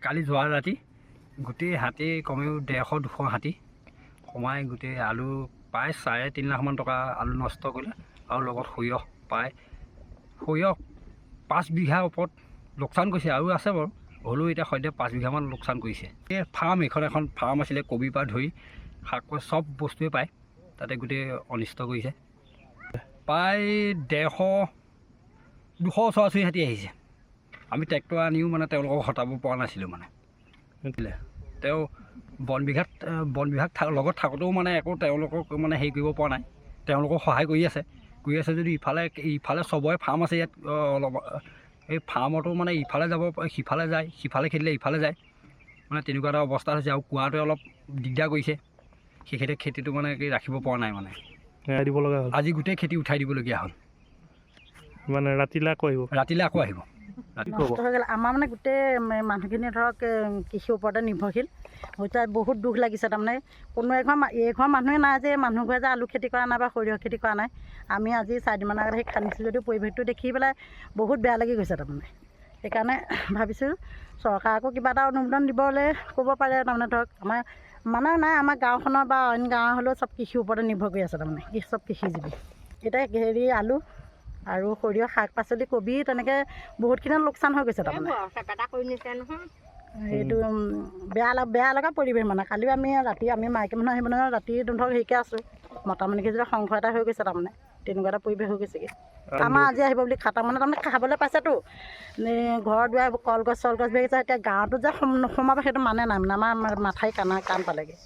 কালি যোৱা ৰাতি গোটেই হাতী কমেও 150-200 হাতী সোমাই গোটেই আলু প্ৰায় 3.5 লাখমান টকা আলু নষ্ট কৰিলে আৰু লগত সৰিয়হ প্ৰায় 5 বিঘাৰ ওপৰত লোকচান কৰিছে আৰু আছে বাৰু হ'লেও এতিয়া সদ্য 5 বিঘামান লোকচান কৰিছে। এই ফাৰ্ম এখন ফাৰ্ম আছিলে কবিৰ পৰা ধৰি শাক চব বস্তুৱে পায় তাতে গোটেই অনিষ্ট কৰিছে। প্ৰায় 150-200 ওচৰা-ওচৰি হাতী আহিছে। আমি ট্ৰেক্টৰ আনিও মানে তেওঁলোকক হটাব পৰা নাছিলোঁ মানে তেওঁ বন বিভাগ লগত থাকোঁতেও মানে একো তেওঁলোকক মানে হেৰি কৰিব পৰা নাই। তেওঁলোকক সহায় কৰি আছে যদি ইফালে চবৰে ফাৰ্ম আছে ইয়াত অলপ এই ফাৰ্মতো মানে ইফালে যাব সিফালে যায়, সিফালে খেদিলে ইফালে যায় মানে তেনেকুৱা এটা অৱস্থা হৈছে। আৰু কুঁৱাটোৱে অলপ দিগদাৰ কৰিছে, সেইক্ষেত্ৰে খেতিটো মানে ৰাখিব পৰা নাই মানে দিব লগা হ'ল। আজি গোটেই খেতি উঠাই দিবলগীয়া হ'ল মানে ৰাতিলৈ আকৌ আহিব। নষ্ট হৈ গ'ল আমাৰ মানে গোটেই মানুহখিনি ধৰক কৃষিৰ ওপৰতে নিৰ্ভৰশীল হৈছে। বহুত দুখ লাগিছে তাৰমানে কোনো এইঘৰ মানুহে নাই যে মানুহবোৰে যে আলু খেতি কৰা নাই বা সৰিয়হ খেতি কৰা নাই। আমি আজি 4 দিনমান আগত সেই খান্দিছিলোঁ যদিও পৰিৱেশটো দেখি পেলাই বহুত বেয়া লাগি গৈছে তাৰমানে। সেইকাৰণে ভাবিছোঁ চৰকাৰকো কিবা এটা অনুমোদন দিবলৈ ক'ব পাৰে তাৰমানে ধৰক আমাৰ মানে নাই আমাৰ গাঁওখনৰ বা অইন গাঁও হ'লেও চব কৃষিৰ ওপৰতে নিৰ্ভৰ কৰি আছে তাৰমানে চব কৃষিজীৱী। এতিয়া আলু আৰু সৰিয়হ শাক পাচলি কবি তেনেকৈ বহুতখিনি লোকচান হৈ গৈছে তাৰমানে। এইটো বেয়া লগা পৰিৱেশ মানে। কালিও আমি মাইকী মানুহ আহিব নহয় ৰাতি ধৰক হেৰিকৈ আছোঁ মতা মানুহকে যেতিয়া সংঘ এটা হৈ গৈছে তাৰমানে তেনেকুৱা এটা পৰিৱেশ হৈ গৈছেগৈ। আমাৰ আজি আহিব বুলি তাৰমানে খাবলৈ পাইছেতো ঘৰ দুৱাৰ কলগছ চলগছ বেৰিছে। এতিয়া গাঁৱতো যে সোমাব সেইটো মানে নাই মানে আমাৰ মাথাই কাণ পালেগৈ।